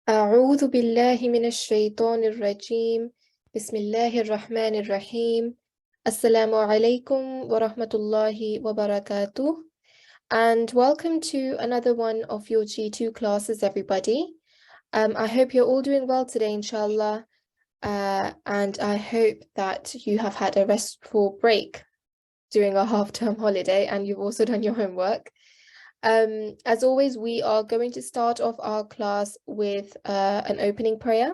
أعوذ بالله من الشيطان الرجيم بسم الله الرحمن الرحيم Assalamu alaikum wa rahmatullahi wa barakatuh, and welcome to another one of your G2 classes, everybody. I hope you're all doing well today, inshallah, and I hope that you have had a restful break during our half-term holiday and you've also done your homework. As always, we are going to start off our class with an opening prayer.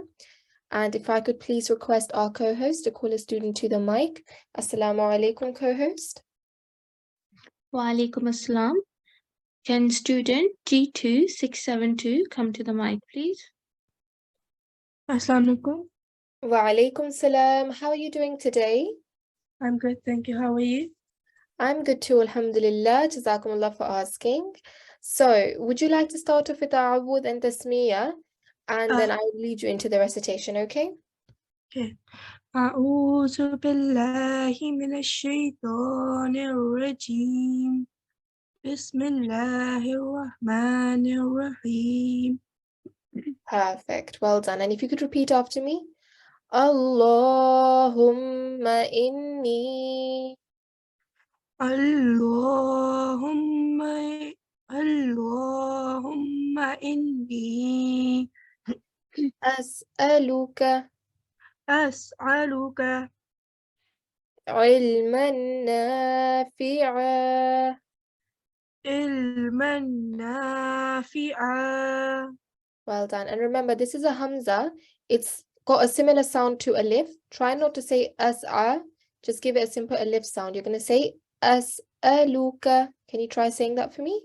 And if I could please request our co-host to call a student to the mic. Assalamu alaikum, co-host. Wa alaikum assalam. Can student G2672 come to the mic, please? Assalamu alaikum. Wa alaikum salam. How are you doing today? I'm good, thank you. How are you? I'm good too, alhamdulillah. Jazakumullah for asking. So, would you like to start off with A'awudh and Tasmiyah? And then I'll lead you into the recitation, okay? Okay. أعوذ بالله من الشيطان الرجيم بسم الله الرحمن الرحيم. Perfect. Well done. And if you could repeat after me. Allahumma inni. اللهم إني أسألك أسألك علما نافعا علما نافعا. Well done. And remember, this is a Hamza. It's got a similar sound to alif. Try not to say as'a. Just give it a simple alif sound. You're going to say as'aluka. Can you try saying that for me?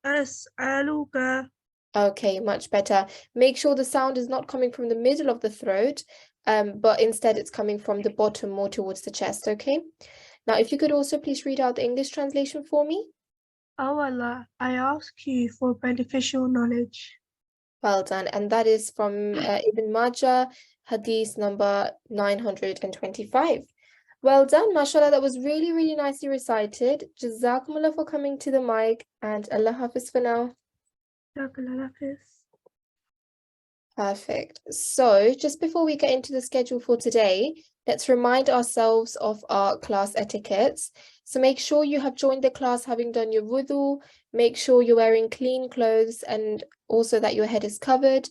أسألك. Okay, much better. Make sure the sound is not coming from the middle of the throat, but instead it's coming from the bottom, more towards the chest, okay? Now, if you could also please read out the English translation for me. O Allah, I ask you for beneficial knowledge. Well done. And that is from Ibn Majah, hadith number 925. Well done, mashallah. That was really, really nicely recited. Jazakumullah for coming to the mic, and Allah Hafiz for now. Perfect. So just before we get into the schedule for today, let's remind ourselves of our class etiquettes. So make sure you have joined the class having done your wudu, make sure you're wearing clean clothes, and also that your head is covered.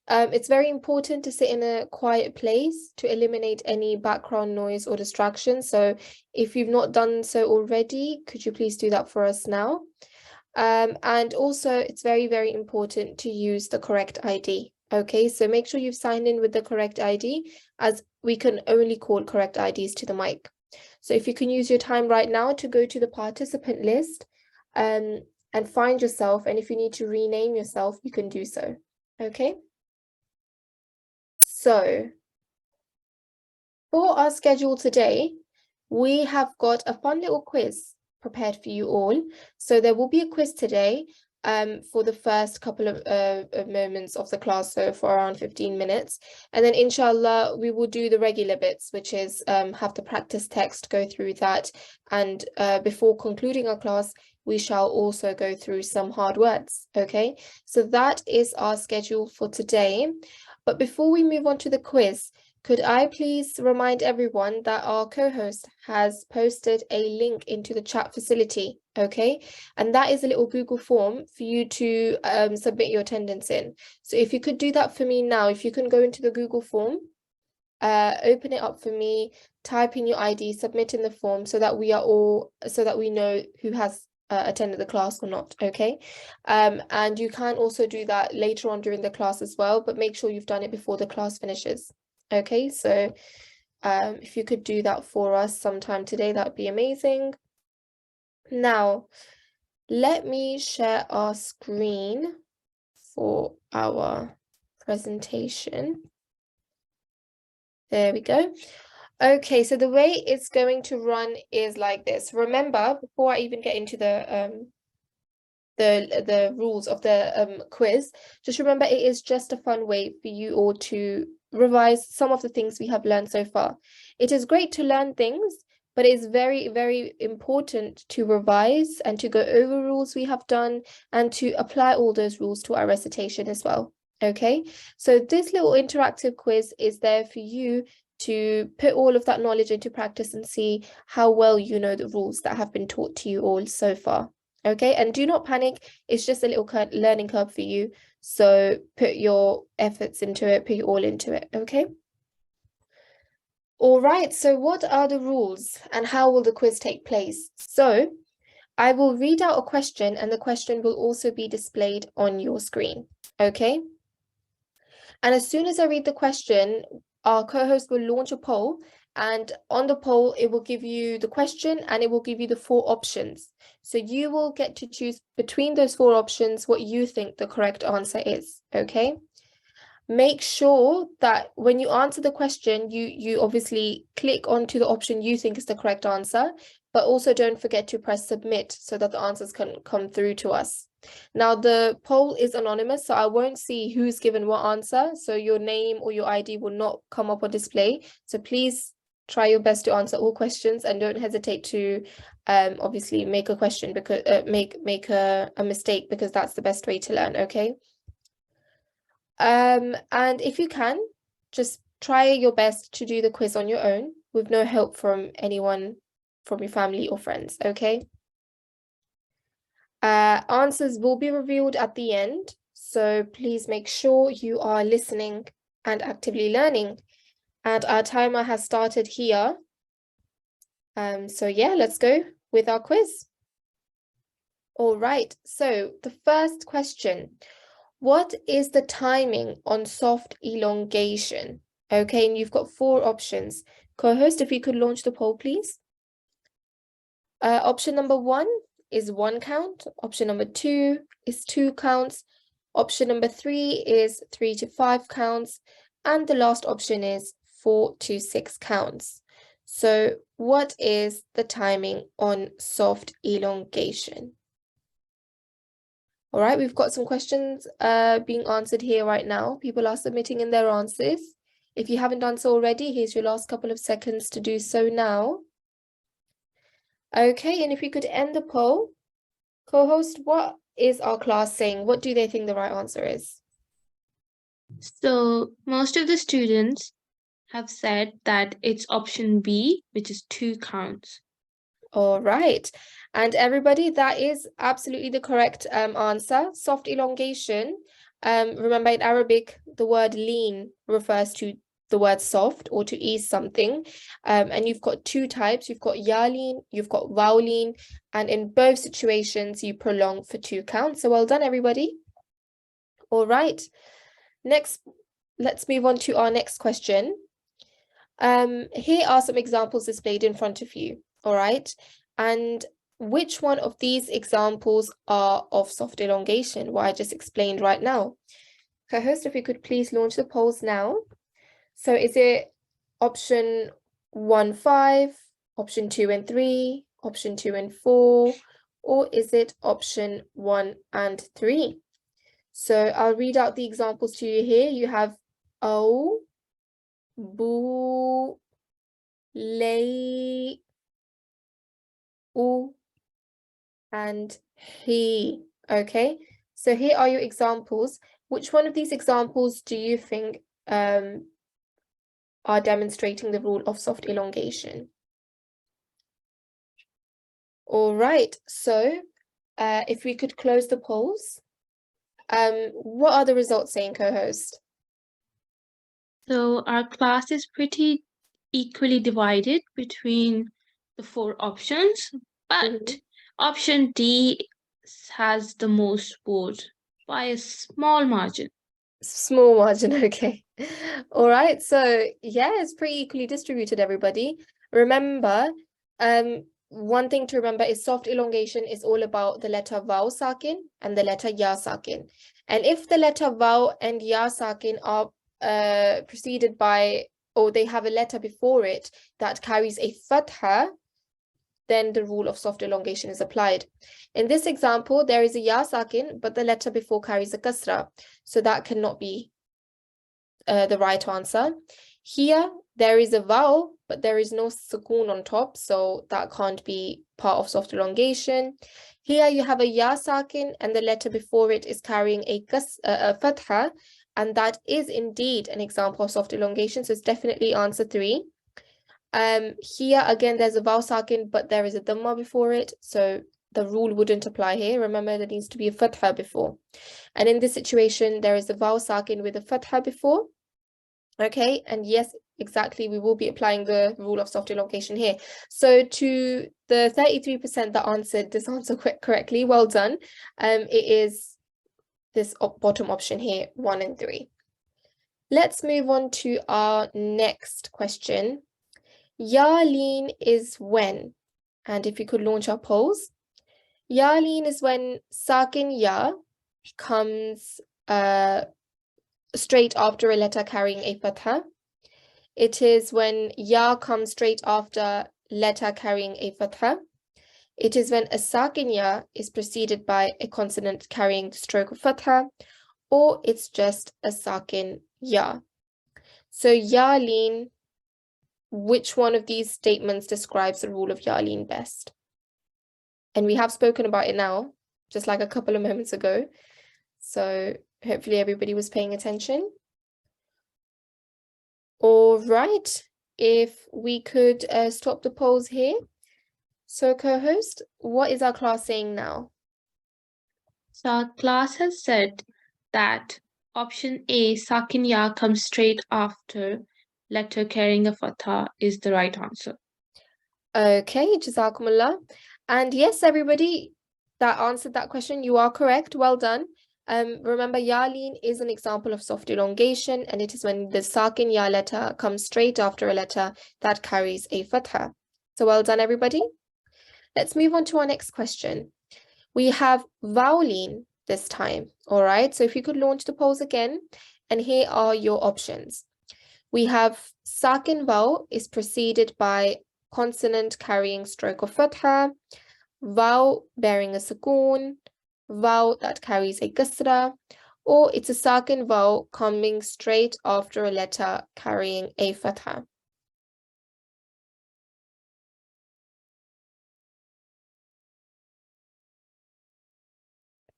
It's very important to sit in a quiet place to eliminate any background noise or distraction. So if you've not done so already, could you please do that for us now? And also, it's very, very important to use the correct ID. Okay, so make sure you've signed in with the correct ID, as we can only call correct IDs to the mic. So if you can use your time right now to go to the participant list and find yourself, and if you need to rename yourself, you can do so. Okay. So for our schedule today, we have got a fun little quiz prepared for you all. So there will be a quiz today for the first couple of moments of the class, so for around 15 minutes. And then inshallah, we will do the regular bits, which is have the practice text, go through that. And before concluding our class, we shall also go through some hard words, okay? So that is our schedule for today. But before we move on to the quiz, could I please remind everyone that our co-host has posted a link into the chat facility, okay? And that is a little Google form for you to submit your attendance in. So if you could do that for me now, if you can go into the Google form, open it up for me, type in your ID, submit in the form so that we know who has attended the class or not, okay? And you can also do that later on during the class as well, but make sure you've done it before the class finishes. Okay, so if you could do that for us sometime today, that would be amazing. Now, let me share our screen for our presentation. There we go. Okay, so the way it's going to run is like this. Remember, before I even get into the rules of the quiz, just remember it is just a fun way for you all to revise some of the things we have learned so far. It is great to learn things, but it is very, very important to revise and to go over rules we have done and to apply all those rules to our recitation as well. Okay, so this little interactive quiz is there for you to put all of that knowledge into practice and see how well you know the rules that have been taught to you all so far. Okay, and do not panic. It's just a little learning curve for you. So put your efforts into it, put your all into it. Okay. All right, so what are the rules and how will the quiz take place? So I will read out a question and the question will also be displayed on your screen. Okay. And as soon as I read the question, our co-host will launch a poll, and on the poll, it will give you the question and it will give you the 4 options. So you will get to choose between those 4 options what you think the correct answer is, okay? Make sure that when you answer the question, you obviously click onto the option you think is the correct answer, but also don't forget to press submit so that the answers can come through to us. Now, the poll is anonymous, so I won't see who's given what answer. So your name or your ID will not come up on display. So please try your best to answer all questions and don't hesitate to obviously make a question because make a mistake, because that's the best way to learn, okay? And if you can, just try your best to do the quiz on your own with no help from anyone from your family or friends, okay? Answers will be revealed at the end, so please make sure you are listening and actively learning. And our timer has started here. So yeah, let's go with our quiz. All right, so the first question. What is the timing on soft elongation? Okay, and you've got 4 options. Co-host, if you could launch the poll, please. Option number 1 is 1 count. Option number 2 is 2 counts. Option number 3 is 3 to 5 counts. And the last option is 4 to 6 counts. So what is the timing on soft elongation? All right, we've got some questions being answered here right now. People are submitting in their answers. If you haven't done so already, here's your last couple of seconds to do so now. Okay, and if you could end the poll. Co-host, what is our class saying? What do they think the right answer is? So most of the students have said that it's option B, which is 2 counts. All right. And everybody, that is absolutely the correct answer. Soft elongation. Remember, in Arabic, the word lean refers to the word soft or to ease something. And you've got 2 types. You've got Yaa Lin, you've got Waw Lin, and in both situations, you prolong for 2 counts. So well done, everybody. All right. Next, let's move on to our next question. Here are some examples displayed in front of you. All right. And which one of these examples are of soft elongation? What I just explained right now. Co-host, if you could please launch the polls now. So is it option 1, 5, option 2 and 3, option 2 and 4, or is it option 1 and 3? So I'll read out the examples to you here. You have O, Bu, Lay, U, and He. Okay, so here are your examples. Which one of these examples do you think are demonstrating the rule of soft elongation? All right, so if we could close the polls. What are the results saying, co-host? So our class is pretty equally divided between the 4 options, but option D has the most votes by a small margin. Small margin, okay. All right, so yeah, it's pretty equally distributed, everybody. Remember, one thing to remember is soft elongation is all about the letter Vaw Sakin and the letter Ya Sakin. And if the letter Vaw and Ya Sakin are preceded by, or they have a letter before it that carries a fatha, then the rule of soft elongation is applied. In this example, there is a Ya Sakin, but the letter before carries a kasra. So that cannot be the right answer. Here, there is a vowel, but there is no sukoon on top, so that can't be part of soft elongation. Here you have a Ya Sakin, and the letter before it is carrying a fatha, and that is indeed an example of soft elongation, so it's definitely answer 3. Here again there's a vowel sakin, but there is a Dhammah before it, so the rule wouldn't apply here. Remember, there needs to be a fatha before, and in this situation there is a vowel sakin with a fatha before. Okay, and yes, exactly, we will be applying the rule of soft elongation here. So to the 33% that answered this answer correctly, well done. It is this bottom option here, 1 and 3. Let's move on to our next question. Yaa Lin is when, and if you could launch our polls. Yaa Lin is when sakin ya comes straight after a letter carrying a fatha. It is when ya comes straight after letter carrying a fatha. It is when a sakin ya is preceded by a consonant carrying the stroke of fatha, or it's just a sakin ya. So Yaa Lin, which one of these statements describes the rule of Yaa Lin best? And we have spoken about it now, just like a couple of moments ago. So hopefully everybody was paying attention. All right, if we could stop the polls here. So co-host, what is our class saying now? So our class has said that option A, sakin ya, comes straight after letter carrying a fatha is the right answer. Okay, Jazakumullah. And yes, everybody that answered that question, you are correct. Well done. Remember, Yaa Lin is an example of soft elongation, and it is when the sakin ya letter comes straight after a letter that carries a fatha. So well done, everybody. Let's move on to our next question. We have vowel lin this time. All right, so if you could launch the polls again, and here are your options. We have sakin vowel is preceded by consonant carrying stroke of fatha, vowel bearing a sukoon, vowel that carries a kasra, or it's a sakin vowel coming straight after a letter carrying a fatha.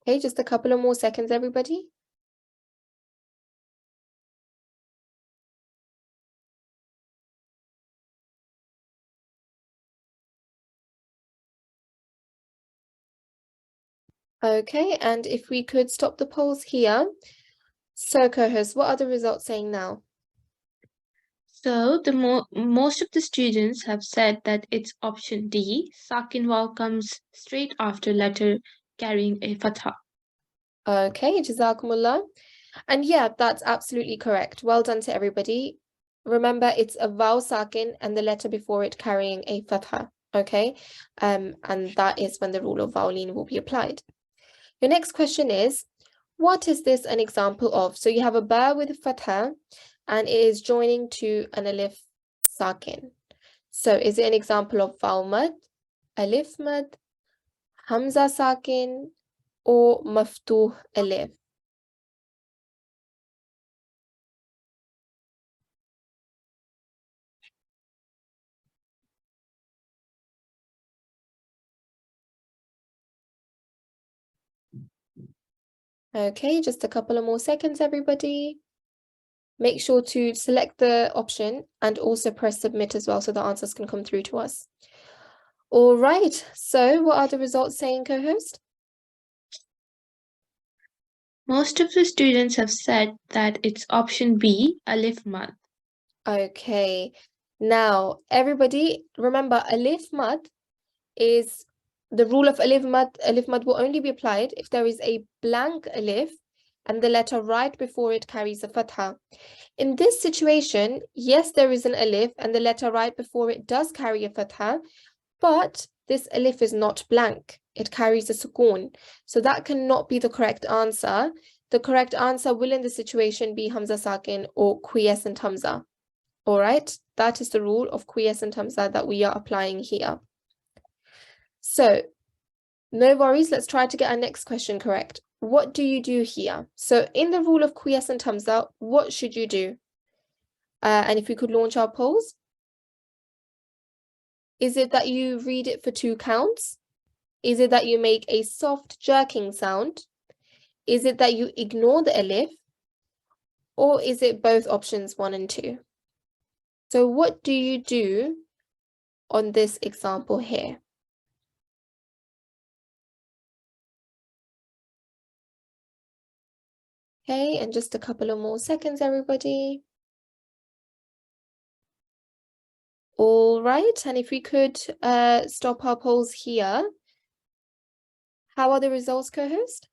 Okay, just a couple of more seconds, everybody. Okay, and if we could stop the polls here. So, co-host, what are the results saying now? So the most of the students have said that it's option D, sakin vowel comes straight after letter carrying a fatha. Okay, Jazakumullah. And yeah, that's absolutely correct. Well done to everybody. Remember, it's a vowel sakin and the letter before it carrying a fatha. Okay, and that is when the rule of vowel lin will be applied. Your next question is, what is this an example of? So you have a ba with a fatha and it is joining to an alif sakin. So is it an example of vowel mad, alif mad, hamza sakin, or maftuh alif? Okay, just a couple of more seconds, everybody. Make sure to select the option and also press submit as well so the answers can come through to us. All right, so what are the results saying, co-host? Most of the students have said that it's option B, alif mad. Okay, now everybody remember alif mad is the rule of alif mad will only be applied if there is a blank alif and the letter right before it carries a fatha. In this situation, yes, there is an alif and the letter right before it does carry a fatha, but this alif is not blank. It carries a sukoon. So that cannot be the correct answer. The correct answer will in this situation be hamza sakin or quiescent hamza. All right, that is the rule of quiescent hamza that we are applying here. So no worries, let's try to get our next question correct. What do you do here? So in the rule of quiescent hamza, what should you do? And if we could launch our polls. Is it that you read it for 2 counts? Is it that you make a soft jerking sound? Is it that you ignore the alif? Or is it both options 1 and 2? So what do you do on this example here? Okay, and just a couple of more seconds, everybody. All right, and if we could stop our polls here. How are the results, co-host?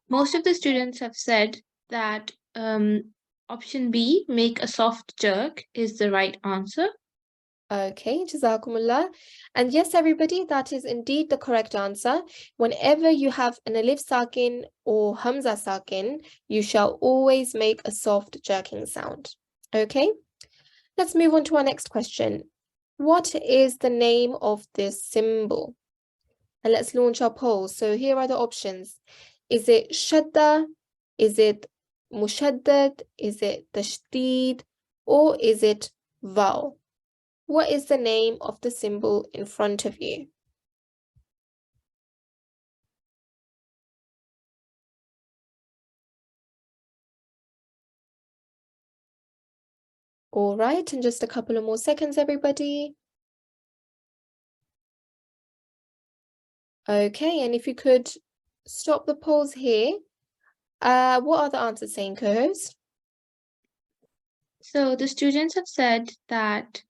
Most of the students have said that option B, make a soft jerk, is the right answer. Okay, Jazakumullah. And yes, everybody, that is indeed the correct answer. Whenever you have an alif sakin or hamza sakin, you shall always make a soft jerking sound. Okay, let's move on to our next question. What is the name of this symbol? And let's launch our poll. So here are the options. Is it shadda? Is it mushaddad? Is it tashdid? Or is it vaw? What is the name of the symbol in front of you? All right, and just a couple of more seconds, everybody. Okay, and if you could stop the polls here. What are the answers saying, co-host? So the students have said that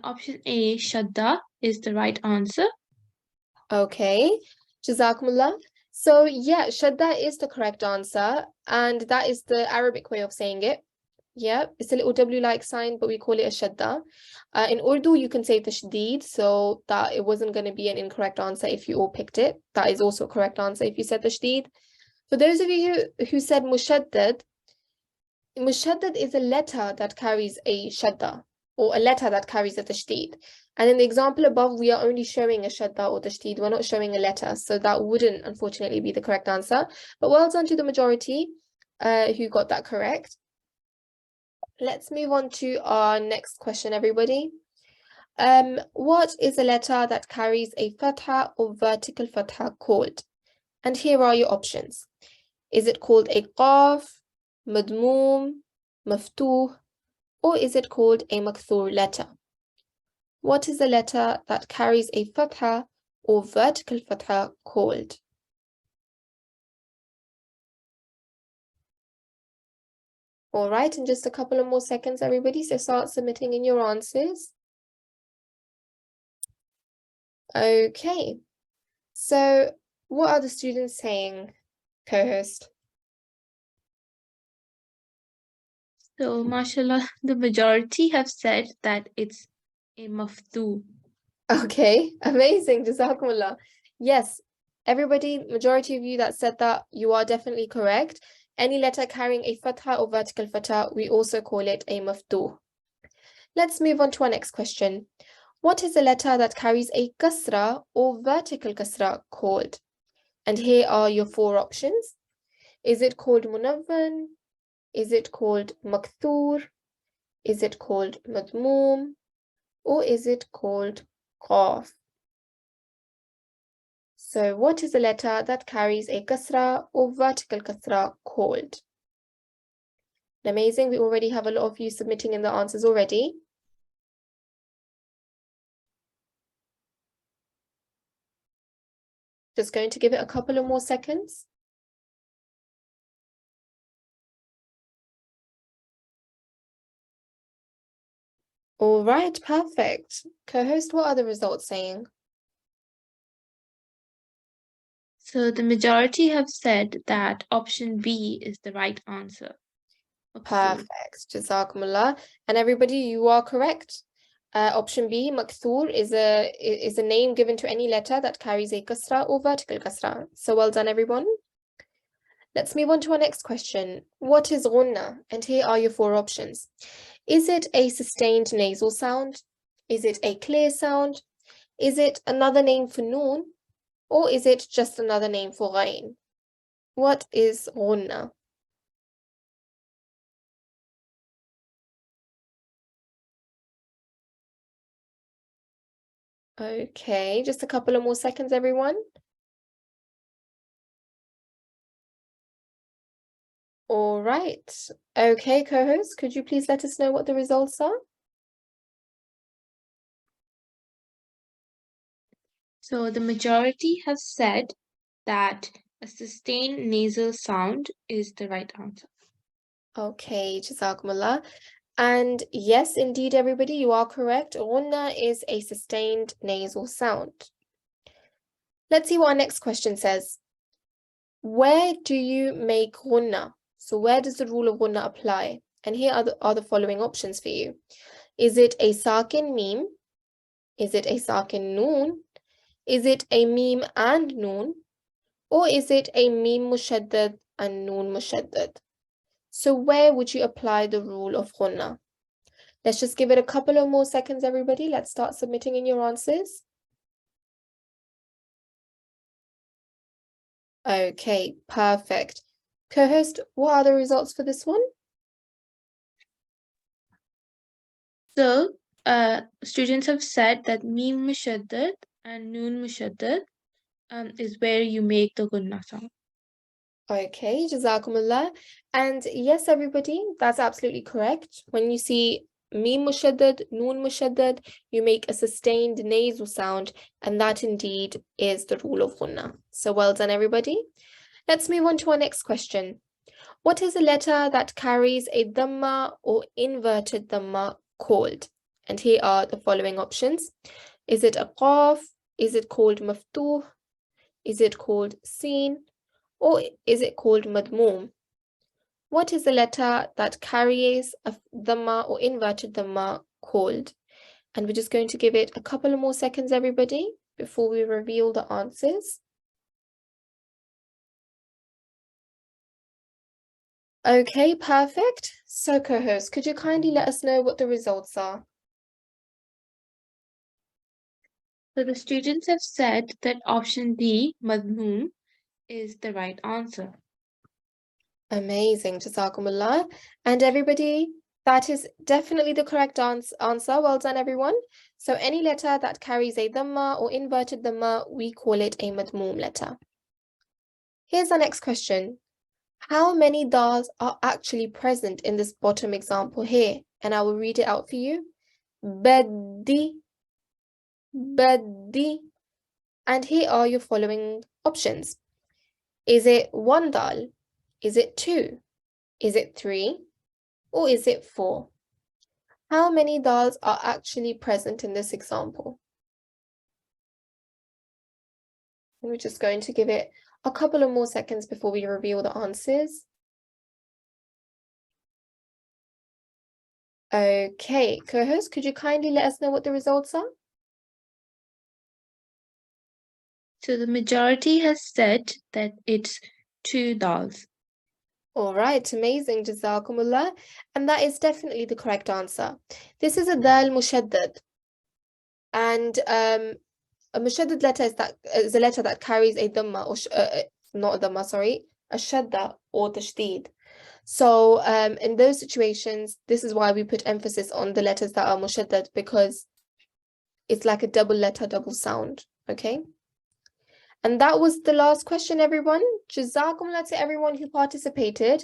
option A, shadda, is the right answer. Okay, Jazakumullah. So yeah, shadda is the correct answer, and that is the Arabic way of saying it. Yeah, it's a little W-like sign, but we call it a shadda. In Urdu, you can say tashdid, so that it wasn't going to be an incorrect answer if you all picked it. That is also a correct answer if you said tashdid. For those of you who said mushaddad, mushaddad is a letter that carries a shadda, or a letter that carries a tashdid. And in the example above, we are only showing a shadda or tashdid. We're not showing a letter, so that wouldn't, unfortunately, be the correct answer. But well done to the majority who got that correct. Let's move on to our next question, everybody. What is a letter that carries a fatha or vertical fatha called? And here are your options. Is it called a qaf, madmoom, maftuh, or is it called a makthur letter? What is the letter that carries a fatha or vertical fatha called? All right, in just a couple of more seconds, everybody, so start submitting in your answers. Okay, so what are the students saying, co-host? So, mashallah, the majority have said that it's a maftu. Okay, amazing, Jazakumullah. Yes, everybody, majority of you that said that, you are definitely correct. Any letter carrying a fatha or vertical fatha, we also call it a maftuh. Let's move on to our next question. What is a letter that carries a kasra or vertical kasra called? And here are your four options. Is it called munawwan? Is it called makthur? Is it called madmoom? Or is it called qaf? So what is a letter that carries a kasra or vertical kasra called? Amazing, we already have a lot of you submitting in the answers already. Just going to give it a couple of more seconds. All right, perfect. Co-host, what are the results saying? So the majority have said that option B is the right answer. Perfect, Jazakumullah. And everybody, you are correct. Option B, makthur, is a name given to any letter that carries a kasra or vertical kasra. So well done, everyone. Let's move on to our next question. What is ghunnah? And here are your four options. Is it a sustained nasal sound? Is it a clear sound? Is it another name for noon? Or is it just another name for ghain? What is ghunnah? Okay, just a couple of more seconds, everyone. All right. Okay, co-host, could you please let us know what the results are? So the majority have said that a sustained nasal sound is the right answer. Okay, Jazakumullah. And yes, indeed, everybody, you are correct. Ghunnah is a sustained nasal sound. Let's see what our next question says. Where do you make Ghunnah? So where does the rule of Ghunnah apply? And here are the following options for you. Is it a sakin meme? Is it a sakin noon? Is it a meme and noon? Or is it a meme mushaddad and noon mushaddad? So where would you apply the rule of Ghunnah? Let's just give it a couple of more seconds, everybody. Let's start submitting in your answers. Okay, perfect. Co-host, what are the results for this one? So students have said that meme mushaddad and noon mushaddad is where you make the Ghunnah sound. Okay, Jazakumullah. And yes, everybody, that's absolutely correct. When you see meme mushaddad, noon mushaddad, you make a sustained nasal sound, and that indeed is the rule of Ghunnah. So well done, everybody. Let's move on to our next question. What is a letter that carries a Dhammah or inverted Dhammah called? And here are the following options. Is it a Qaf? Is it called Maftuh? Is it called Sin? Or is it called Madmoom? What is the letter that carries a Dhammah or inverted Dhammah called? And we're just going to give it a couple of more seconds, everybody, before we reveal the answers. Okay, perfect. So, co-host, could you kindly let us know what the results are? So the students have said that option D, Madmoom, is the right answer. Amazing, Jazakumullah. And everybody, that is definitely the correct answer. Well done, everyone. So any letter that carries a Dhammah or inverted Dhammah, we call it a Madmoom letter. Here's our next question. How many dals are actually present in this bottom example here? And I will read it out for you. Baddi, baddi. And here are your following options. Is it 1 dal? Is it 2? Is it 3? Or is it 4? How many dals are actually present in this example? And we're just going to give it a couple of more seconds before we reveal the answers. Okay, co-host, could you kindly let us know what the results are? So the majority has said that it's 2 dals. All right, amazing, Jazakumullah. And that is definitely the correct answer. This is a dal mushaddad. And a mushaddad letter is a letter that carries a dhamma, or not a dhamma, sorry, a shadda or tashdid. So in those situations, this is why we put emphasis on the letters that are mushaddad, because it's like a double letter, double sound, okay? And that was the last question, everyone. Jazakumullah to everyone who participated.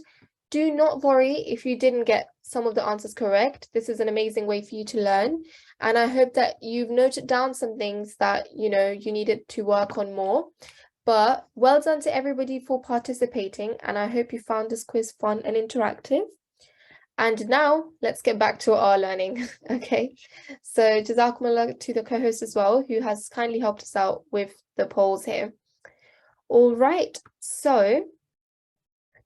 Do not worry if you didn't get some of the answers correct. This is an amazing way for you to learn. And I hope that you've noted down some things that, you know, you needed to work on more. But well done to everybody for participating. And I hope you found this quiz fun and interactive. And now let's get back to our learning. Okay, so Jazakumullah to the co-host as well, who has kindly helped us out with the polls here. All right, so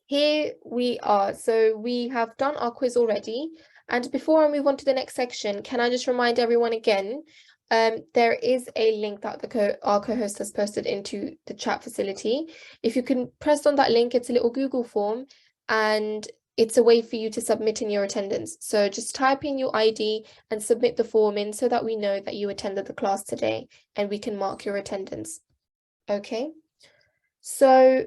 here we are. So we have done our quiz already. And before I move on to the next section, can I just remind everyone again, there is a link that our co-host has posted into the chat facility. If you can press on that link, it's a little Google form, and it's a way for you to submit in your attendance. So just type in your ID and submit the form in so that we know that you attended the class today and we can mark your attendance. Okay, so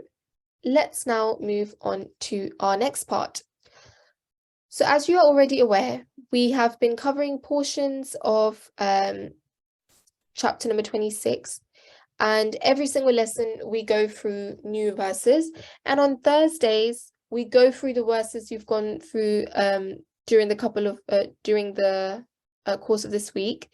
let's now move on to our next part. So as you are already aware, we have been covering portions of chapter number 26. And every single lesson we go through new verses. And on Thursdays, we go through the verses you've gone through during the course of this week.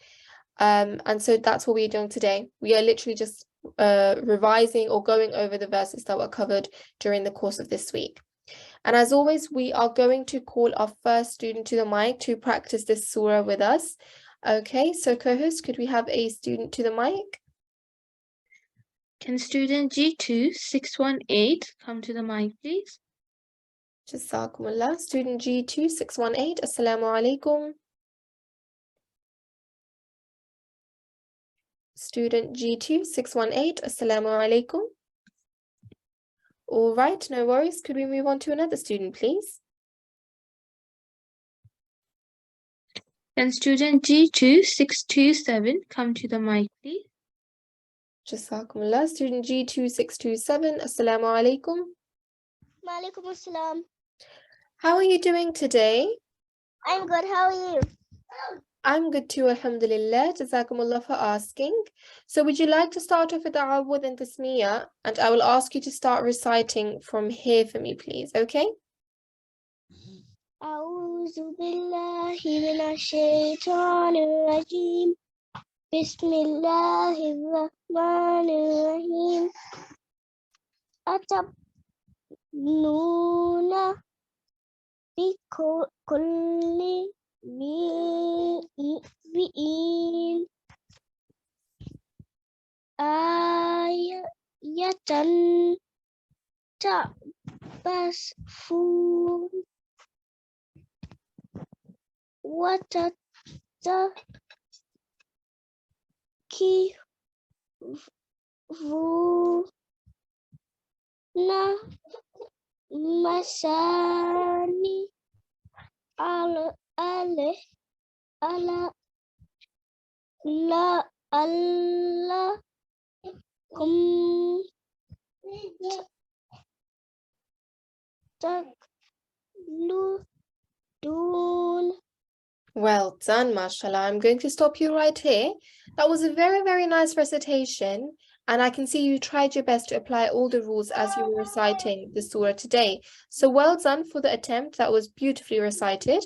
And so that's what we're doing today. We are literally just revising or going over the verses that were covered during the course of this week. And as always, we are going to call our first student to the mic to practice this surah with us. Okay, so co-host, could we have a student to the mic? Can student G2 618 come to the mic, please? Jazakumullah. Student G2 618. Assalamu alaikum. Student G2 618. Assalamu alaikum. All right, no worries. Could we move on to another student, please? Can student G2 627 come to the mic, please? Jazakumullah. Student G2 627. Assalamu alaikum. Maalaikum assalam. How are you doing today? I'm good. How are you? I'm good too, alhamdulillah. Jazakumullah for asking. So would you like to start off with the Awwad and Tasmiyah? And I will ask you to start reciting from here for me, please, okay? A'udhu billahi minash shaitanir rajim. Bismillahir rahmanir rahim. Atabnuna bi kulli ri'in ayatan ta'basfun wa tatakifuna masani ala kum takludun. Well done, mashallah. I'm going to stop you right here. That was a very, very nice recitation. And I can see you tried your best to apply all the rules as you were reciting the surah today. So well done for the attempt. That was beautifully recited.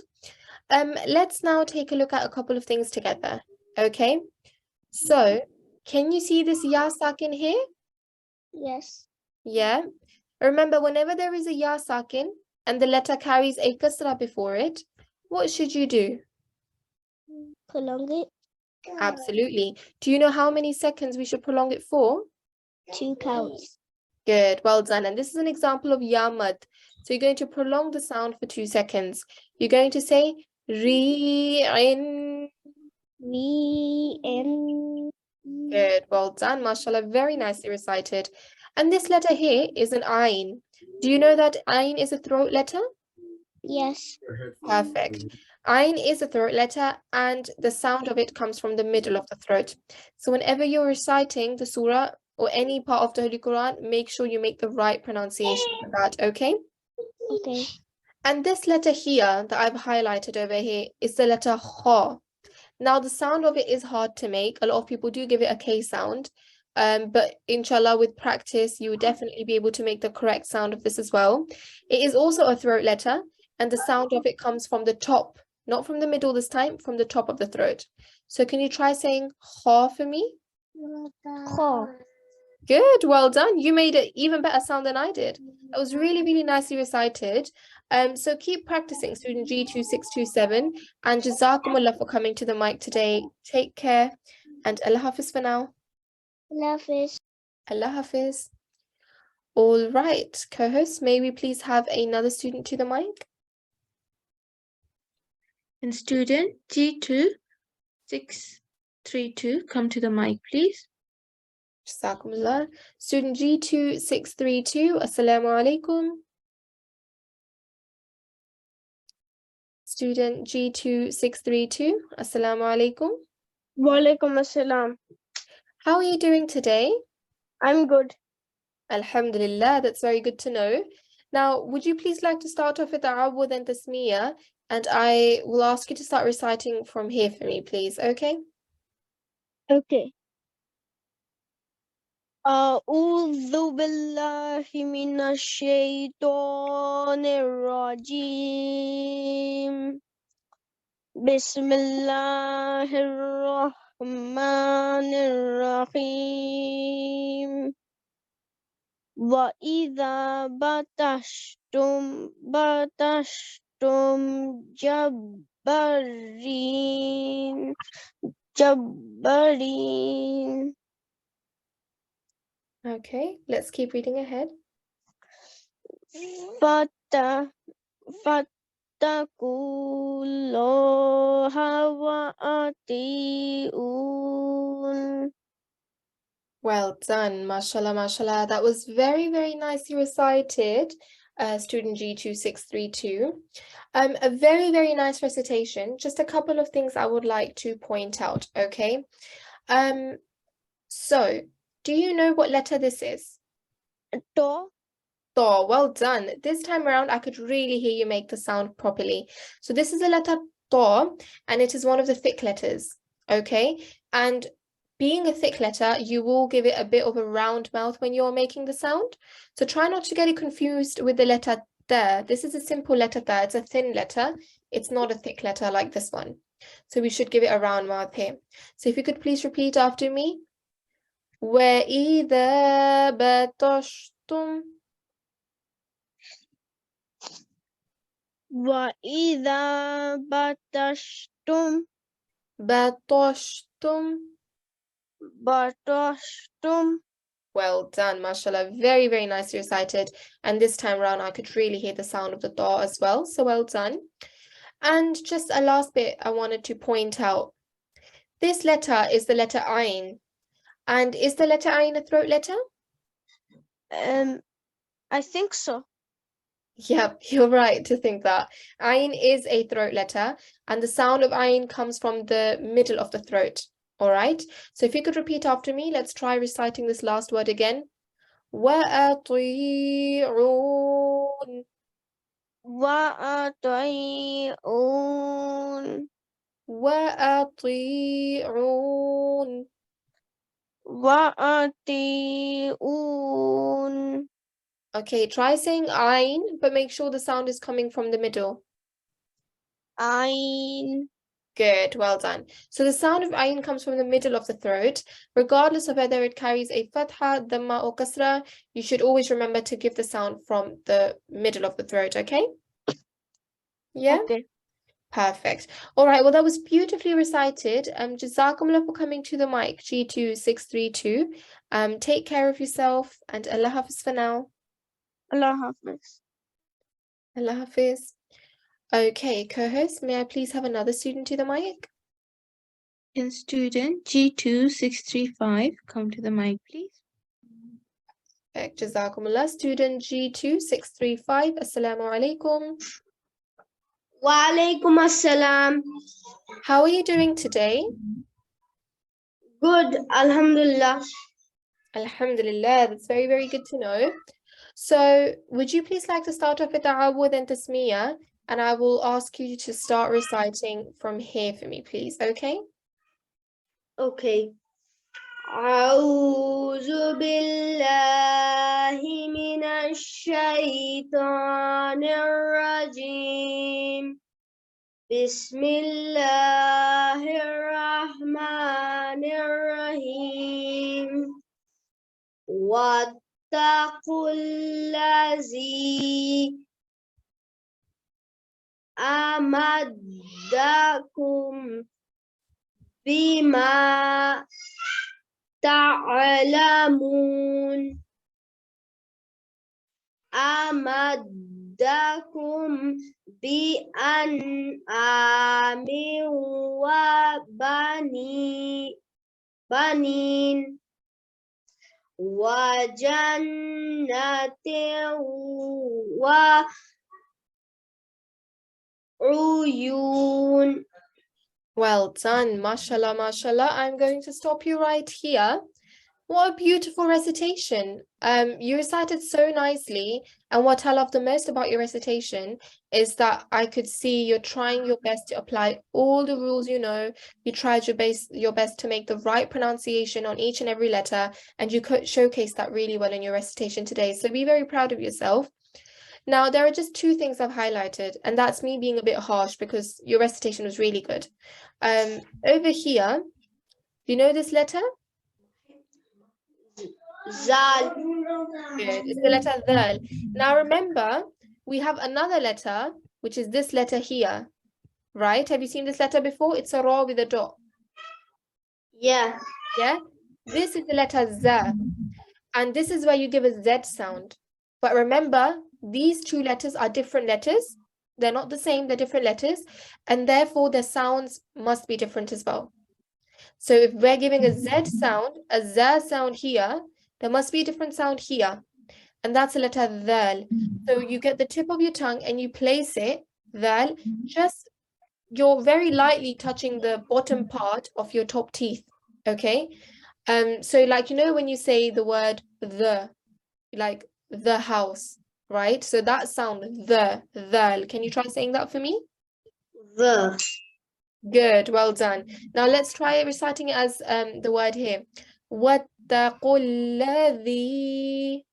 Let's now take a look at a couple of things together. Okay. So can you see this ya sakin here? Yes. Yeah. Remember, whenever there is a ya sakin and the letter carries a kasra before it, what should you do? Prolong it. Absolutely. Do you know how many seconds we should prolong it for? 2 counts. Good, well done. And this is an example of ya mad. So you're going to prolong the sound for 2 seconds. You're going to say ri'in. Ri'in. Good, well done. Mashallah, very nicely recited. And this letter here is an ayn. Do you know that ayn is a throat letter? Yes. Perfect. Ayn is a throat letter and the sound of it comes from the middle of the throat. So whenever you're reciting the surah or any part of the Holy Quran, make sure you make the right pronunciation for that, okay? Okay. And this letter here that I've highlighted over here is the letter kha. Now the sound of it is hard to make. A lot of people do give it a K sound. But inshallah, with practice, you will definitely be able to make the correct sound of this as well. It is also a throat letter, and the sound of it comes from the top, not from the middle this time, from the top of the throat. So can you try saying kha for me? Kha. Good, well done. You made it even better sound than I did. That was really, really nicely recited. So keep practicing, student G2627, and Jazakumullah for coming to the mic today. Take care, and Allah Hafiz for now. Allah Hafiz. Allah Hafiz. All right, co-host, may we please have another student to the mic? And student G2 632 come to the mic, please. Jazakumullah. Student G2 632. Assalamu alaikum. Student G2 632. Assalamu alaikum. Walaikum assalam. How are you doing today? I'm good. Alhamdulillah, that's very good to know. Now, would you please like to start off with the Awwad and Tasmiyah? And I will ask you to start reciting from here for me, please, okay? Okay. أعوذ بالله من الشيطان الرجيم بسم الله الرحمن الرحيم وإذا بطشتم جبارين. Okay, let's keep reading ahead. فاتقوا الله وأطيعون. Well done, mashallah, mashallah. That was very, very nicely recited, student G2632. A very, very nice recitation. Just a couple of things I would like to point out, okay? So, do you know what letter this is? To. To. Well done. This time around, I could really hear you make the sound properly. So this is the letter To, and it is one of the thick letters, okay? And being a thick letter, you will give it a bit of a round mouth when you're making the sound. So try not to get it confused with the letter there. This is a simple letter there. It's a thin letter. It's not a thick letter like this one. So we should give it a round mouth here. So if you could please repeat after me. وَإِذَا بَطَشْتُمْ. وَإِذَا بَطَشْتُمْ بَطَشْتُمْ. Well done, mashallah. Very, very nicely recited. And this time around, I could really hear the sound of the ta as well. So well done. And just a last bit I wanted to point out. This letter is the letter Ain. And is the letter Ain a throat letter? I think so. Yep, you're right to think that. Ain is a throat letter, and the sound of Ain comes from the middle of the throat. All right? So if you could repeat after me, let's try reciting this last word again. وَأَطِيعُونَ. وَأَطِيعُون. وَأَطِيعُونَ. وَأَطِيعُون. Okay, try saying Ain, but make sure the sound is coming from the middle. Ain. Good, well done. So the sound of Ain comes from the middle of the throat. Regardless of whether it carries a fatha, dhamma, or kasra, you should always remember to give the sound from the middle of the throat, okay? Yeah? Okay. Perfect. All right, well, that was beautifully recited. Jazakumullah for coming to the mic, G2632. Take care of yourself, and Allah Hafiz for now. Allah Hafiz. Allah Hafiz. Okay, co-host, may I please have another student to the mic? Can student G2635 come to the mic, please? Jazakumullah. Student G2635. Assalamu alaikum. Wa alaikum assalam. How are you doing today? Good, alhamdulillah. Alhamdulillah, that's very, very good to know. So, would you please like to start off with Ta'awudh and Tasmiyah? And I will ask you to start reciting from here for me, please, okay? Okay. أعوذ بالله من الشيطان الرجيم بسم الله الرحمن الرحيم واتقوا الذي أمدكم بما تعلمون أمدكم بأنعام وبنين وجنات وعيون. Well done, mashallah, mashallah. I'm going to stop you right here. What a beautiful recitation. You recited so nicely, and what I love the most about your recitation is that I could see you're trying your best to apply all the rules you know. You tried your best to make the right pronunciation on each and every letter, and you could showcase that really well in your recitation today. So be very proud of yourself. Now, there are just two things I've highlighted, and that's me being a bit harsh because your recitation was really good. Over here, do you know this letter? Zal. Good. It's the letter Dhal. Now remember, we have another letter, which is this letter here, right? Have you seen this letter before? It's a ra with a dot. Yeah. Yeah? This is the letter Z, and this is where you give a Z sound. But remember, these two letters are different letters. They're not the same, they're different letters, and therefore their sounds must be different as well. So if we're giving a Z sound, a Z sound here, there must be a different sound here. And that's the letter Dhal. So you get the tip of your tongue and you place it, Dhal, just you're very lightly touching the bottom part of your top teeth. Okay. So like when you say the word like the house, right? So that sound, the Dhal. Can you try saying that for me? The. Good, well done. Now let's try reciting it as the word here. وَاتَّقُوا الَّذِي.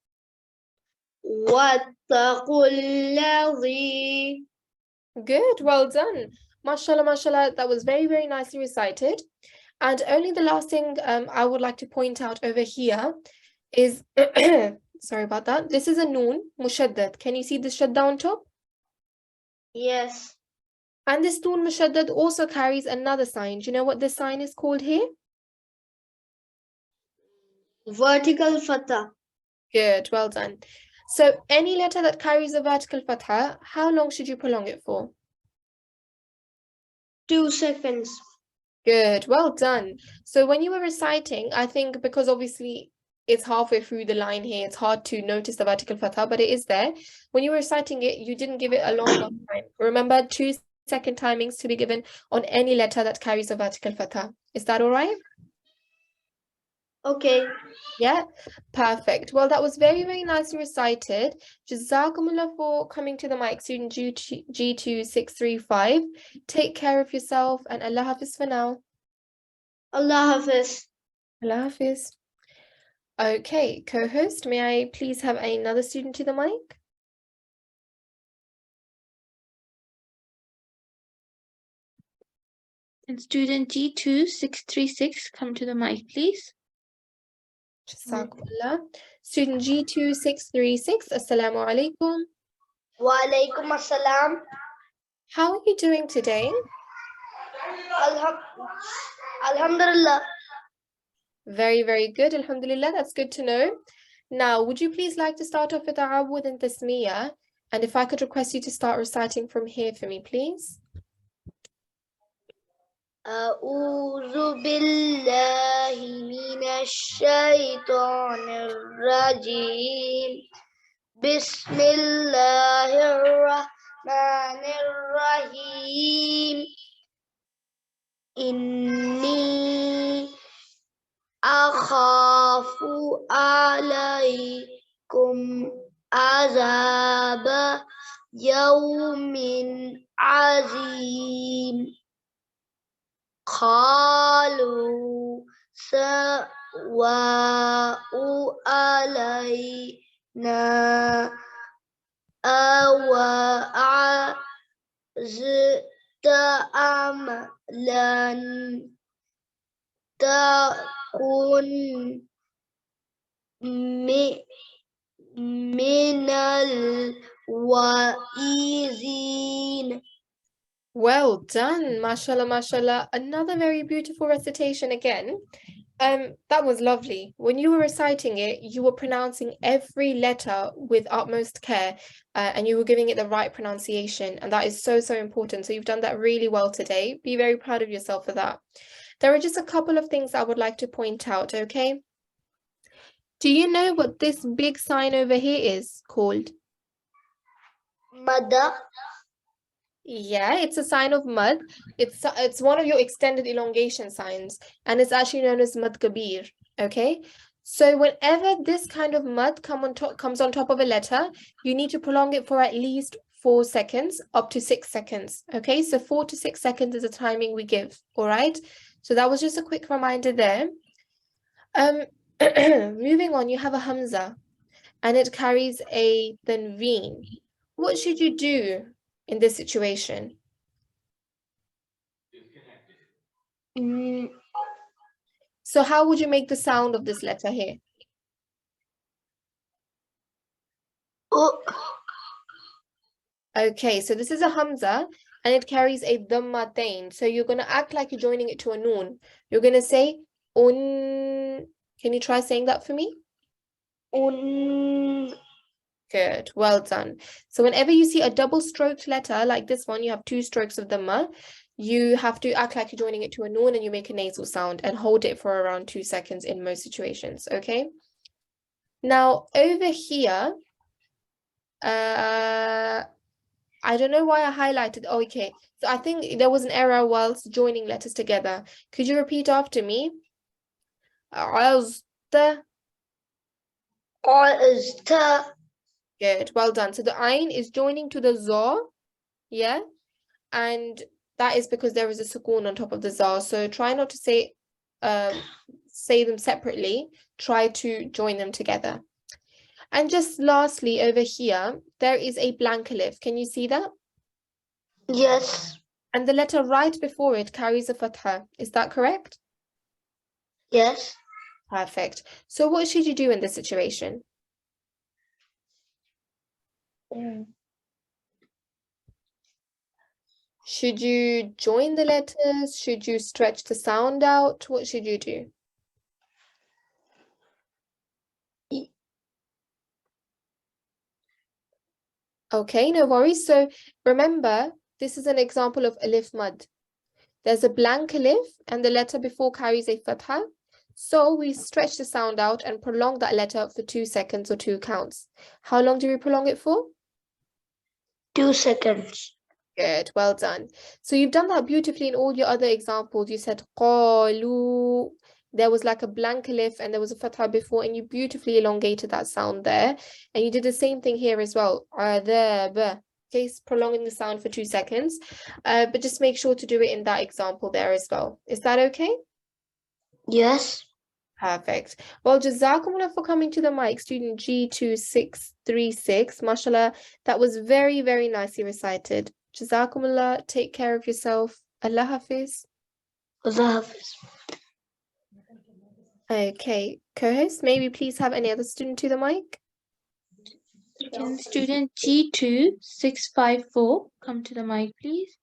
وَاتَّقُوا الَّذِي. Good, well done. Mashallah, mashallah, that was very, very nicely recited. And only the last thing I would like to point out over here is, sorry about that. This is a noon, mushaddad. Can you see the shadda on top? Yes. And this noon mushaddad also carries another sign. Do you know what this sign is called here? Vertical fatha. Good, well done. So any letter that carries a vertical fatha, how long should you prolong it for? 2 seconds. Good, well done. So when you were reciting, I think because obviously it's halfway through the line here, it's hard to notice the vertical fatha, but it is there. When you were reciting it, you didn't give it a long enough time. Remember, 2-second timings to be given on any letter that carries a vertical fatha. Is that all right? Okay. Yeah, perfect. Well, that was very, very nicely recited. Jazakumullah for coming to the mic, student G2 635. Take care of yourself and Allah Hafiz for now. Allah Hafiz. Allah Hafiz. Okay, co-host, may I please have another student to the mic? And student G2 636, come to the mic, please. Jazakumullah. Student G2 636, Assalamu alaikum. Wa alaikum assalam. How are you doing today? Alhamdulillah. Very, very good. Alhamdulillah, that's good to know. Now, would you please like to start off with Ta'awudh and Tasmiyah? And if I could request you to start reciting from here for me, please. أعوذ بالله من الشيطان الرجيم بسم الله الرحمن الرحيم إني أخاف عليكم عذاب يوم عظيم قالوا سواء علينا أوعظت أم لن تكن من الواعظين. Well done, mashallah, mashallah. Another very beautiful recitation again. That was lovely. When you were reciting it, you were pronouncing every letter with utmost care, and you were giving it the right pronunciation, and that is so, so important. So you've done that really well today. Be very proud of yourself for that. There are just a couple of things I would like to point out, okay? Do you know what this big sign over here is called? Mada. Yeah, it's a sign of mad. It's one of your extended elongation signs, and it's actually known as mad kabir. Okay, So whenever this kind of mud comes on top of a letter, you need to prolong it for at least 4 seconds, up to 6 seconds. Okay, so 4 to 6 seconds is the timing we give. All right. So that was just a quick reminder there. Moving on, you have a hamza, and it carries a tanween. What should you do in this situation? So how would you make the sound of this letter here? Okay, so this is a hamza and it carries a dhammatain. So you're going to act like you're joining it to a noon. You're going to say un. Can you try saying that for me? Un. Good, well done. So whenever you see a double stroked letter like this one, you have 2 strokes of dhamma. You have to act like you're joining it to a noon and you make a nasal sound and hold it for around 2 seconds in most situations, okay? Now, over here, I don't know why I highlighted. Oh, okay. So I think there was an error whilst joining letters together. Could you repeat after me? Azta. Good, well done. So the ayn is joining to the za, yeah? And that is because there is a sukoon on top of the za. So try not to say them separately. Try to join them together. And just lastly, over here, there is a blank alif. Can you see that? Yes. And the letter right before it carries a fatha. Is that correct? Yes. Perfect. So what should you do in this situation? Should you join the letters? Should you stretch the sound out? What should you do? Okay, no worries. So remember, this is an example of alif mad. There's a blank alif and the letter before carries a fatha. So we stretch the sound out and prolong that letter for 2 seconds or 2 counts. How long do we prolong it for? 2 seconds. Good, well done. So you've done that beautifully in all your other examples. You said qalu. There was like a blank alif and there was a fatha before, and you beautifully elongated that sound there. And you did the same thing here as well. Adab. Okay, prolonging the sound for 2 seconds. But just make sure to do it in that example there as well. Is that okay? Yes. Perfect. Well, Jazakumullah for coming to the mic, student G2636. Mashallah, that was very, very nicely recited. Jazakumullah, take care of yourself. Allah Hafiz. Allah Hafiz. Okay, co-host, may we please have any other student to the mic? Can student G2654 come to the mic, please?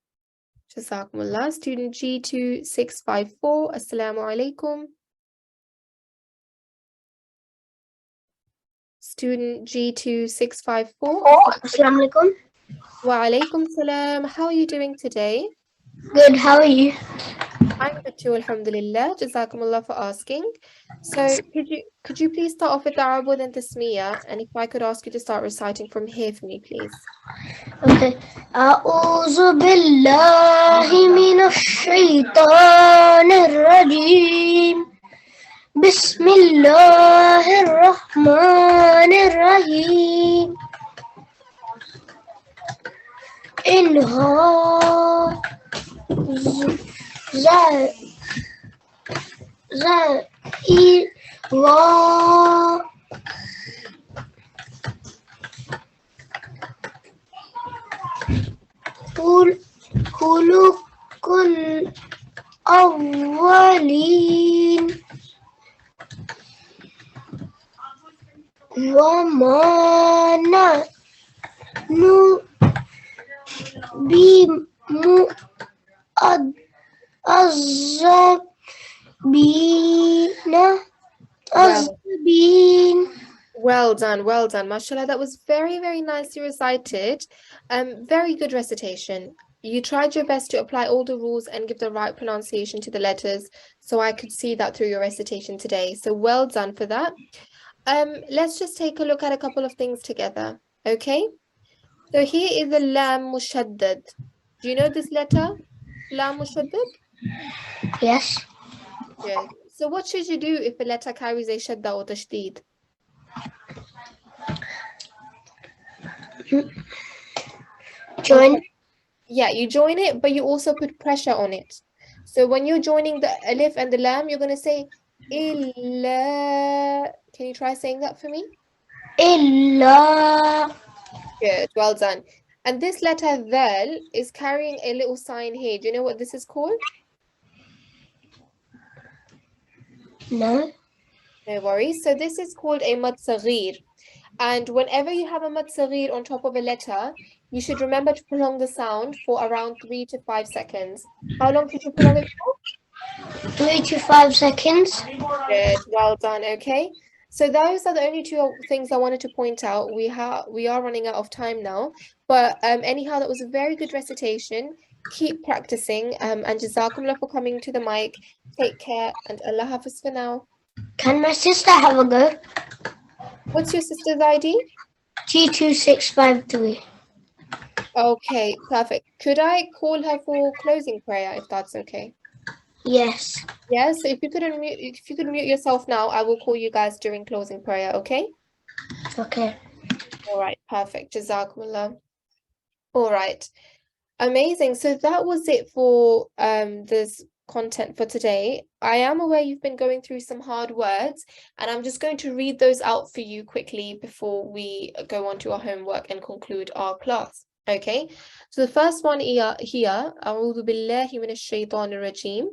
Jazakumullah. Student G2654. Assalamu alaikum. Student G2654. Assalamu alaikum. Wa alaikum salam. How are you doing today? Good. How are you? I'm good too, alhamdulillah. Jazakumullah for asking. So could you please start off with the Ta'awudh and Tasmiyah, and if I could ask you to start reciting from here for me, please. Okay. A'udhu billahi minash shaitanir rajeem. Bismillahir rahmanir rahim. Inha khuluqul awwalin wa ma nahnu Well done, well done. Mashallah, that was very, very nicely recited. Very good recitation. You tried your best to apply all the rules and give the right pronunciation to the letters, so I could see that through your recitation today. So well done for that. Let's just take a look at a couple of things together, okay? So here is the lam mushaddad. Do you know this letter? Lam mushaddad? Yes. Good. So what should you do if a letter carries a shadda or tashdid? Join. Yeah, you join it, but you also put pressure on it. So when you're joining the alif and the lam, you're going to say illa. Can you try saying that for me? Illa. Good, well done. And this letter dhal is carrying a little sign here. Do you know what this is called? No. No worries. So this is called a mad saghir. And whenever you have a mad saghir on top of a letter, you should remember to prolong the sound for around 3 to 5 seconds. How long should you prolong it for? 3 to 5 seconds. Good, well done. Okay. So those are the only two things I wanted to point out. We are running out of time now, but anyhow, that was a very good recitation. Keep practicing, and Jazakumullah for coming to the mic. Take care, and Allah Hafiz for now. Can my sister have a go? What's your sister's ID? G2653. Okay, perfect. Could I call her for closing prayer if that's okay? Yes. Yes, so if you could mute yourself now, I will call you guys during closing prayer, okay? Okay. All right, perfect. Jazakumullah. All right. Amazing. So that was it for this content for today. I am aware you've been going through some hard words, and I'm just going to read those out for you quickly before we go on to our homework and conclude our class. Okay, so the first one here, أعوذ بالله من الشيطان الرجيم.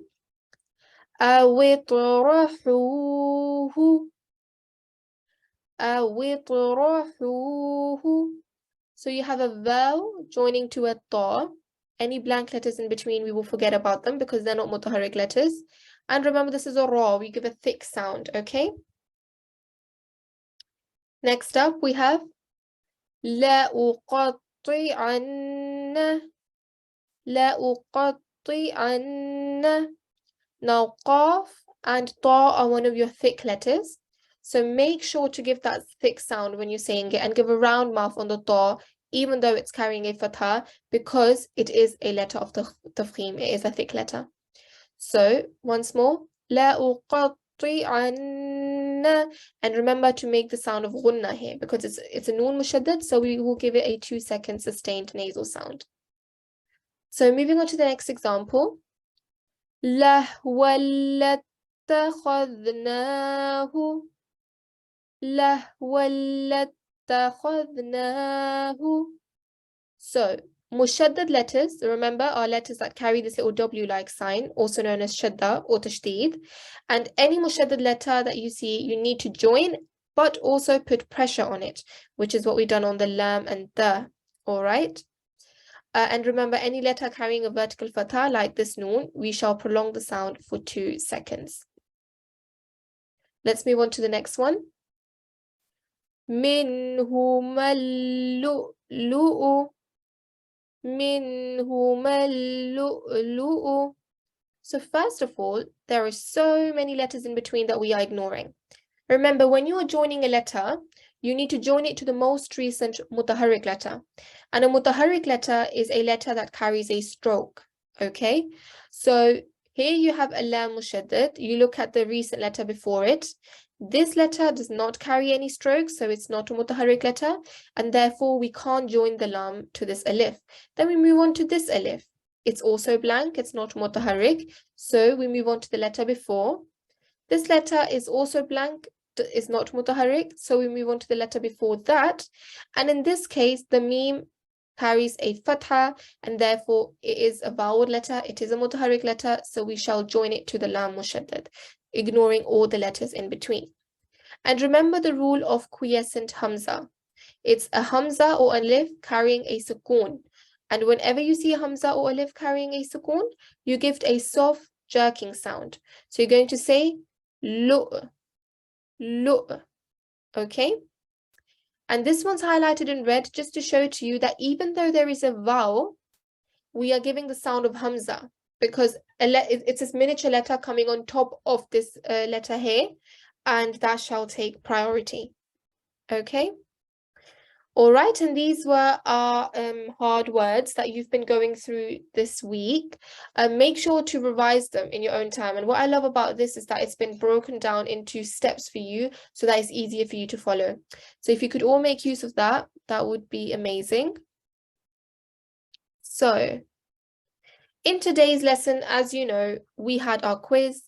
أو اطرحوه. So you have a vowel joining to a ta. Any blank letters in between, we will forget about them because they're not mutaharrik letters. And remember, this is a ra. We give a thick sound, okay? Next up, we have لا أقطعن. لا أقطعن. Now, qaf and ta are one of your thick letters. So make sure to give that thick sound when you're saying it and give a round mouth on the ta, even though it's carrying a fatha, because it is a letter of the tafkhim. It is a thick letter. So once more, لا أقطعن. And remember to make the sound of Ghunnah here because it's a noon mushaddad, so we will give it a 2-second sustained nasal sound. So moving on to the next example. لهوا لاتخذناه. لهوا لاتخذناه. So mushaddad letters, remember, are letters that carry this little W-like sign, also known as shadda or tashdid. And any mushaddad letter that you see, you need to join, but also put pressure on it, which is what we've done on the lam and the. All right. And remember, any letter carrying a vertical fatha like this noon, we shall prolong the sound for 2 seconds. Let's move on to the next one. منهما اللؤلؤ. منهما اللؤلؤ. So first of all, there are so many letters in between that we are ignoring. Remember, when you are joining a letter, you need to join it to the most recent mutaharrik letter. And a mutaharrik letter is a letter that carries a stroke, okay? So here you have a lam mushaddad. You look at the recent letter before it. This letter does not carry any stroke, so it's not a mutaharrik letter, and therefore we can't join the lam to this alif. Then we move on to this alif. It's also blank, it's not mutaharrik, so we move on to the letter before. This letter is also blank, is not mutaharrik, so we move on to the letter before that. And in this case, the meme carries a fatha, and therefore it is a vowel letter, it is a mutaharrik letter, so we shall join it to the lam mushaddad, ignoring all the letters in between. And remember the rule of quiescent hamza. It's a hamza or alif carrying a sukoon. And whenever you see a hamza or alif carrying a sukoon, you give a soft jerking sound. So you're going to say lu, lu, okay? And this one's highlighted in red just to show to you that even though there is a vowel, we are giving the sound of hamza because it's this miniature letter coming on top of this letter here, and that shall take priority. Okay? All right, and these were our hard words that you've been going through this week. Make sure to revise them in your own time. And what I love about this is that it's been broken down into steps for you so that it's easier for you to follow. So if you could all make use of that, that would be amazing. So in today's lesson, as you know, we had our quiz.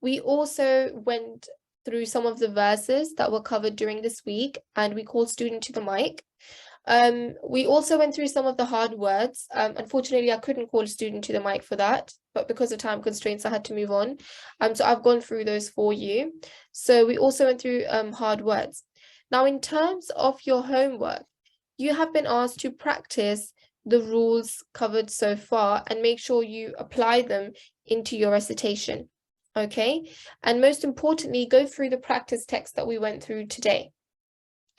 We also went through some of the verses that were covered during this week, and we called student to the mic. We also went through some of the hard words. Unfortunately, I couldn't call a student to the mic for that, but because of time constraints, I had to move on. So I've gone through those for you. So we also went through hard words. Now, in terms of your homework, you have been asked to practice the rules covered so far and make sure you apply them into your recitation. Okay, and most importantly, go through the practice text that we went through today.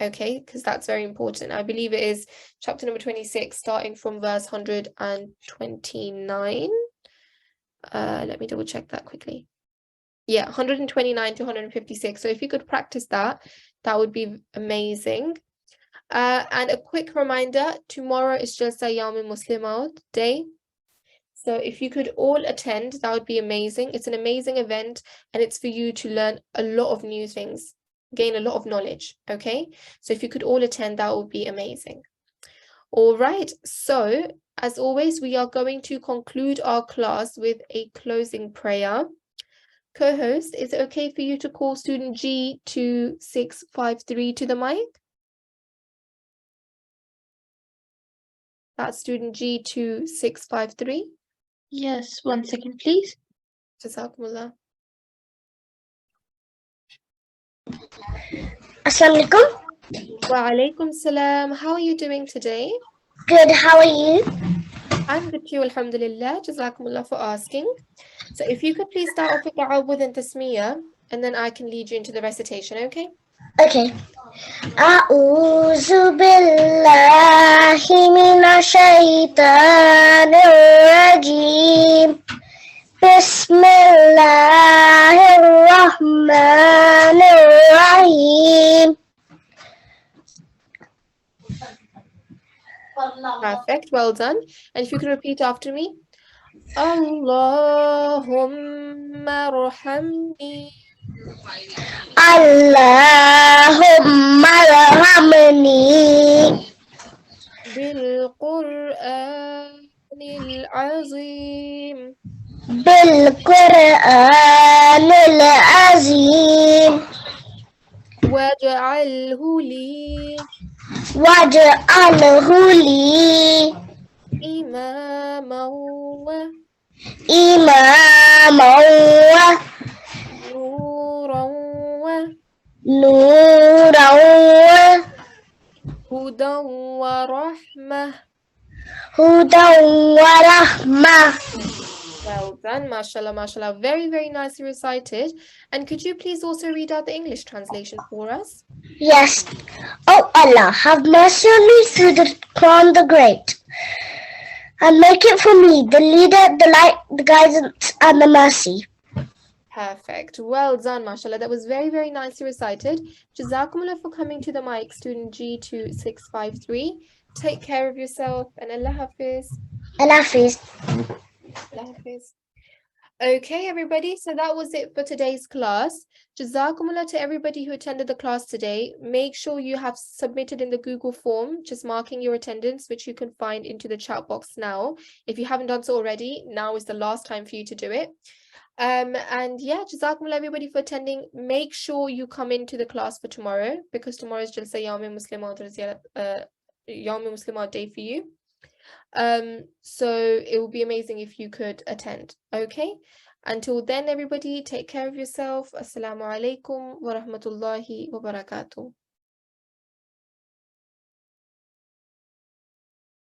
Okay, because that's very important. I believe it is chapter number 26, starting from verse 129. Let me double check that quickly. Yeah, 129 to 156. So if you could practice that, that would be amazing. And a quick reminder, tomorrow is just a Yaa Lin day. So if you could all attend, that would be amazing. It's an amazing event, and it's for you to learn a lot of new things, gain a lot of knowledge, okay? So if you could all attend, that would be amazing. All right, so as always, we are going to conclude our class with a closing prayer. Co-host, is it okay for you to call student G2653 to the mic? That's student G2653. Yes, 1 second, please. Jazakumullah. Assalamualaikum. Wa alaikum salam. How are you doing today? Good, how are you? I'm good too, alhamdulillah. Jazakumullah for asking. So if you could please start off with ta'awudh and tasmiyah, and then I can lead you into the recitation, okay? Okay. A'udzu billahi minasyaitonir rajim. Bismillahirrahmanirrahim. Perfect, well done. And if you could repeat after me. Allahumma rahamni Allahumma rahamni bil-Qur'anil azim Bil-Qur'anil azim waj'alhu li Waj'alhu li imaman wa imaman wa nuran wa nuran wa hudan wa rahmah. hudan wa rahmah. Well done, mashallah, mashallah. Very, very nicely recited. And could you please also read out the English translation for us? Yes. Oh Allah, have mercy on me through the Quran the Great, and make it for me the leader, the light, the guidance, and the mercy. Perfect. Well done, mashallah. That was very, very nicely recited. Jazakumullah for coming to the mic, student G2653. Take care of yourself, and Allah Hafiz. Allah Hafiz. Allah Hafiz. Okay, everybody, so that was it for today's class. Jazakumullah to everybody who attended the class today. Make sure you have submitted in the Google form, just marking your attendance, which you can find into the chat box now. If you haven't done so already, now is the last time for you to do it. And yeah, Jazakumullah everybody for attending. Make sure you come into the class for tomorrow, because tomorrow is Jalsa Yaa Lin Muslimat day for you. So it would be amazing if you could attend. Okay, until then, everybody, take care of yourself. Assalamu alaikum wa rahmatullahi wa barakatuh.